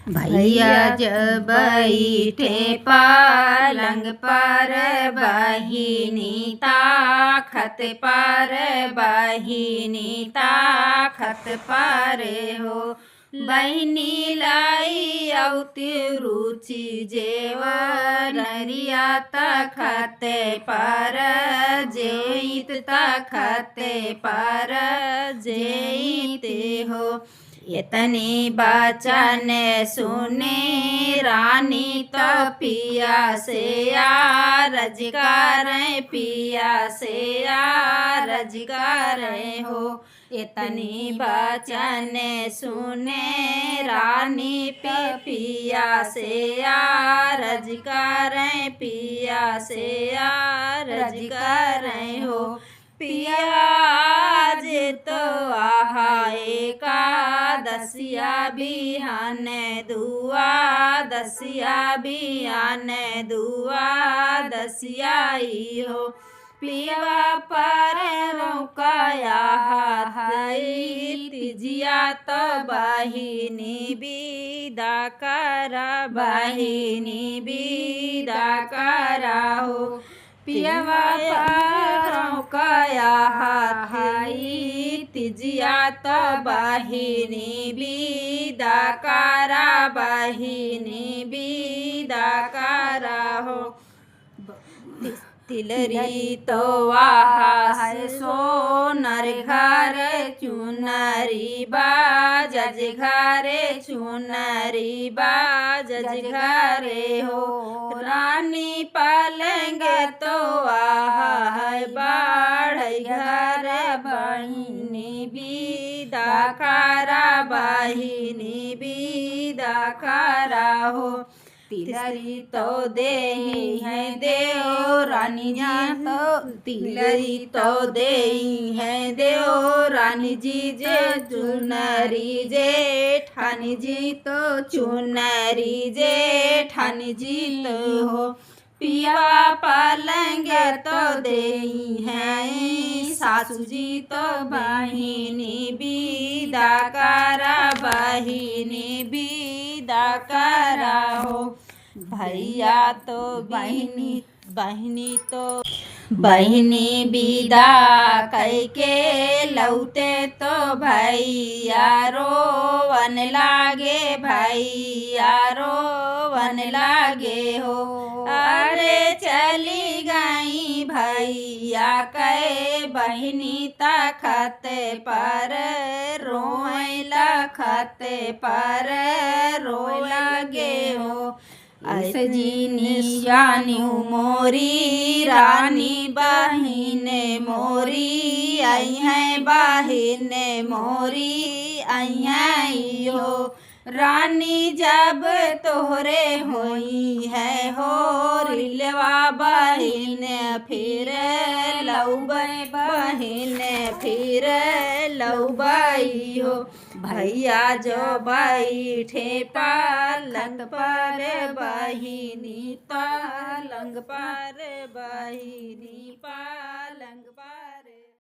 भैया जब बैठे पलंग पर बहिनी ताखत पर बहिनी ताखत पर हो। बहिनी लाई औती रुचि जेवर नरिया तखते पर जेत तखते पर जेत हो। इतनी बचन सुने रानी तो पिया से रजगार पिया से रजगार हो। इतनी बचन सुने रानी पिया से रजगार पिया से रजगार हो। पिया आज तो आहाए का दसिया बिहान दुआ दसिया बिहान दुआ दसियाई हो। पिया पर रोकाया हाई तिजिया तो बहिनी विदा करा बहिनी विदा करा हो। पिया पर रोकाया हाई तिजिया तो बहिनी विदा करा बहिनी विदा करा हो। तिलरी तो आहार सोनर घर चुनरी बाजज घरे चुनरी बाजज घरे हो। रानी पलंग तो आहार बाढ़ घर बहिनी विदा करा बहिनी विदा करा हो। तिलरी तो दे है देव रानी जी तो तिलरी तो दे है देव रानी जी जे चुनरी जेठानी जी तो चुनरी जेठानी जी तो हो। पिया पलंग तो दे है सासू जी तो बहिनी विदा करा बहिनी विदा करा हो। भैया तो बहिनी तो बहिनी विदा कैके लौटे तो भैया रोवन लागे भैया रोवन लागे हो। अरे चली गई भैया कै बहिनी तखत पर रोए लखत पर रोए लगे हो। ऐसे जीनी जानी मोरी रानी बहिन मोरी आई है बहिन मोरी आई है हो। रानी जब तोहरे होई है हो रिलवा बहिन फिर लौबई बहिन फिर लौबई हो। भैया जो बैठे पलंग पर बहिनी पलंग पर बहिनी